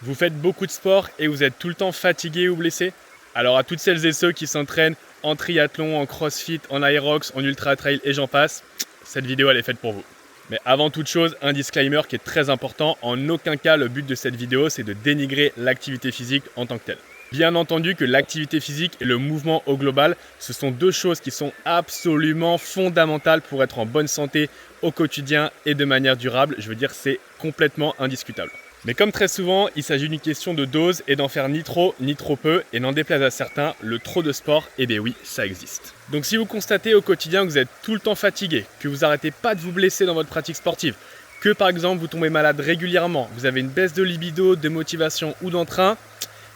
Vous faites beaucoup de sport et vous êtes tout le temps fatigué ou blessé? Alors à toutes celles et ceux qui s'entraînent en triathlon, en crossfit, en aerox, en ultra trail et j'en passe, cette vidéo elle est faite pour vous. Mais avant toute chose, un disclaimer qui est très important, en aucun cas le but de cette vidéo c'est de dénigrer l'activité physique en tant que telle. Bien entendu que l'activité physique et le mouvement au global, ce sont deux choses qui sont absolument fondamentales pour être en bonne santé au quotidien et de manière durable. Je veux dire, c'est complètement indiscutable. Mais comme très souvent, il s'agit d'une question de dose et d'en faire ni trop ni trop peu. Et n'en déplaise à certains, le trop de sport, eh bien oui, ça existe. Donc si vous constatez au quotidien que vous êtes tout le temps fatigué, que vous n'arrêtez pas de vous blesser dans votre pratique sportive, que par exemple vous tombez malade régulièrement, vous avez une baisse de libido, de motivation ou d'entrain,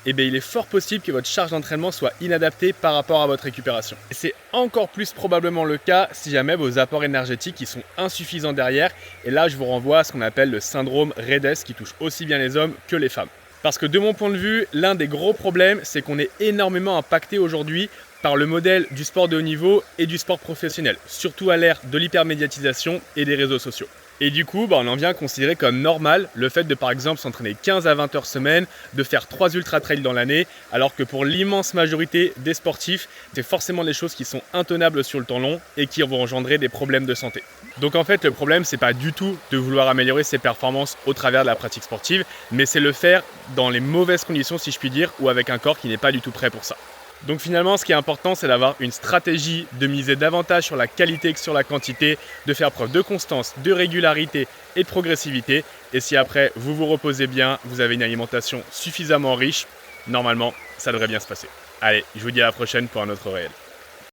eh bien, il est fort possible que votre charge d'entraînement soit inadaptée par rapport à votre récupération. Et c'est encore plus probablement le cas si jamais vos apports énergétiques sont insuffisants derrière. Et là, je vous renvoie à ce qu'on appelle le syndrome Redes qui touche aussi bien les hommes que les femmes. Parce que de mon point de vue, l'un des gros problèmes, c'est qu'on est énormément impacté aujourd'hui par le modèle du sport de haut niveau et du sport professionnel, surtout à l'ère de l'hypermédiatisation et des réseaux sociaux. Et du coup, on en vient à considérer comme normal le fait de par exemple s'entraîner 15 à 20 heures semaine, de faire 3 ultra trails dans l'année, alors que pour l'immense majorité des sportifs, c'est forcément des choses qui sont intenables sur le temps long et qui vont engendrer des problèmes de santé. Donc en fait, le problème, c'est pas du tout de vouloir améliorer ses performances au travers de la pratique sportive, mais c'est le faire dans les mauvaises conditions, si je puis dire, ou avec un corps qui n'est pas du tout prêt pour ça. Donc finalement, ce qui est important, c'est d'avoir une stratégie, de miser davantage sur la qualité que sur la quantité, de faire preuve de constance, de régularité et de progressivité. Et si après, vous vous reposez bien, vous avez une alimentation suffisamment riche, normalement, ça devrait bien se passer. Allez, je vous dis à la prochaine pour un autre réel.